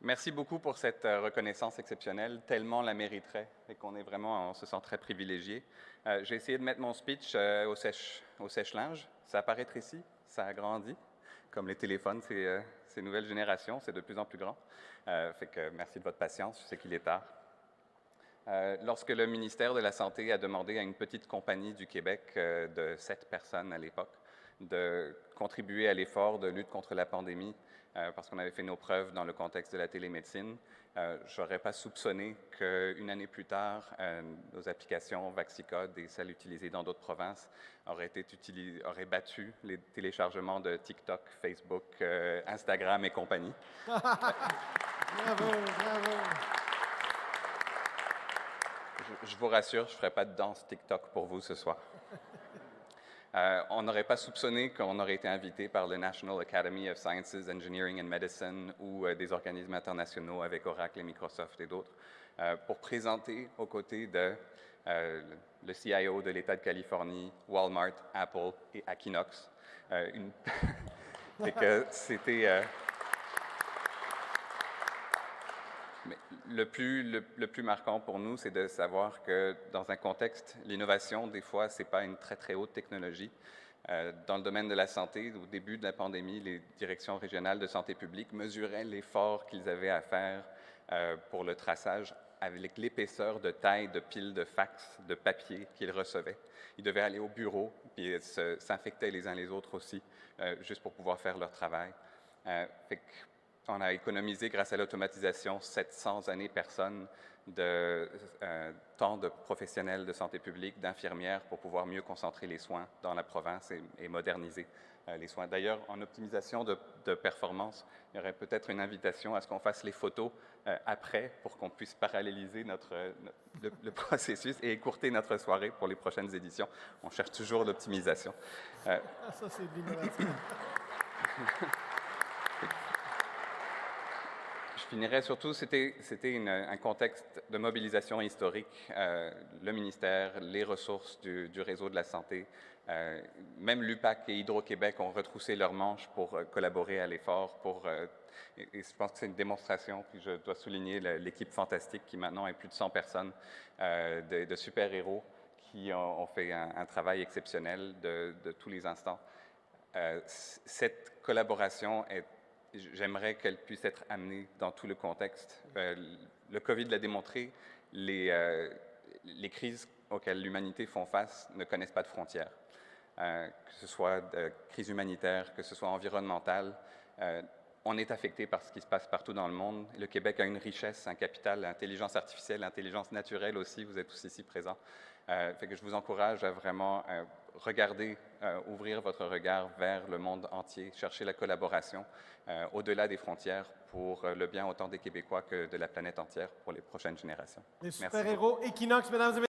Merci beaucoup pour cette reconnaissance exceptionnelle, tellement la mériterait et on se sent très privilégié. J'ai essayé de mettre mon speech au sèche-linge. Ça apparaît ici, ça a grandi. Comme les téléphones, ces nouvelles générations, c'est de plus en plus grand. Fait que merci de votre patience, je sais qu'il est tard. Lorsque le ministère de la Santé a demandé à une petite compagnie du Québec de 7 personnes à l'époque de contribuer à l'effort de lutte contre la pandémie, parce qu'on avait fait nos preuves dans le contexte de la télémédecine, je n'aurais pas soupçonné qu'une année plus tard, nos applications Vaxicode et celles utilisées dans d'autres provinces auraient battu les téléchargements de TikTok, Facebook, Instagram et compagnie. Bravo, bravo. Je vous rassure, je ne ferai pas de danse TikTok pour vous ce soir. On n'aurait pas soupçonné qu'on aurait été invité par le National Academy of Sciences, Engineering and Medicine ou des organismes internationaux avec Oracle et Microsoft et d'autres pour présenter aux côtés de le CIO de l'État de Californie, Walmart, Apple et Aquinox. C'était... Mais le plus marquant pour nous, c'est de savoir que dans un contexte, l'innovation, des fois, ce n'est pas une très, très haute technologie. Dans le domaine de la santé, au début de la pandémie, les directions régionales de santé publique mesuraient l'effort qu'ils avaient à faire pour le traçage avec l'épaisseur de taille de piles de fax, de papier qu'ils recevaient. Ils devaient aller au bureau, puis s'infectaient les uns les autres aussi, juste pour pouvoir faire leur travail. On a économisé, grâce à l'automatisation, 700 années personnes de temps de professionnels de santé publique, d'infirmières, pour pouvoir mieux concentrer les soins dans la province et moderniser les soins. D'ailleurs, en optimisation de performance, il y aurait peut-être une invitation à ce qu'on fasse les photos après pour qu'on puisse paralléliser le processus et écourter notre soirée pour les prochaines éditions. On cherche toujours l'optimisation. Ça, c'est de l'innovation. Je finirais surtout, c'était un contexte de mobilisation historique. Le ministère, les ressources du réseau de la santé, même l'UPAC et Hydro-Québec ont retroussé leurs manches pour collaborer à l'effort. Et je pense que c'est une démonstration, puis je dois souligner l'équipe fantastique qui maintenant est plus de 100 personnes, de super-héros qui ont fait un travail exceptionnel de tous les instants. Cette collaboration j'aimerais qu'elle puisse être amenée dans tout le contexte. Le COVID l'a démontré, les crises auxquelles l'humanité fait face ne connaissent pas de frontières. Que ce soit crise humanitaire, que ce soit environnementale, on est affecté par ce qui se passe partout dans le monde. Le Québec a une richesse, un capital, l'intelligence artificielle, l'intelligence naturelle aussi, vous êtes tous ici présents. Fait que je vous encourage à vraiment regarder, ouvrir votre regard vers le monde entier, chercher la collaboration au-delà des frontières pour le bien autant des Québécois que de la planète entière pour les prochaines générations. Les super-héros Equinox, mesdames et messieurs.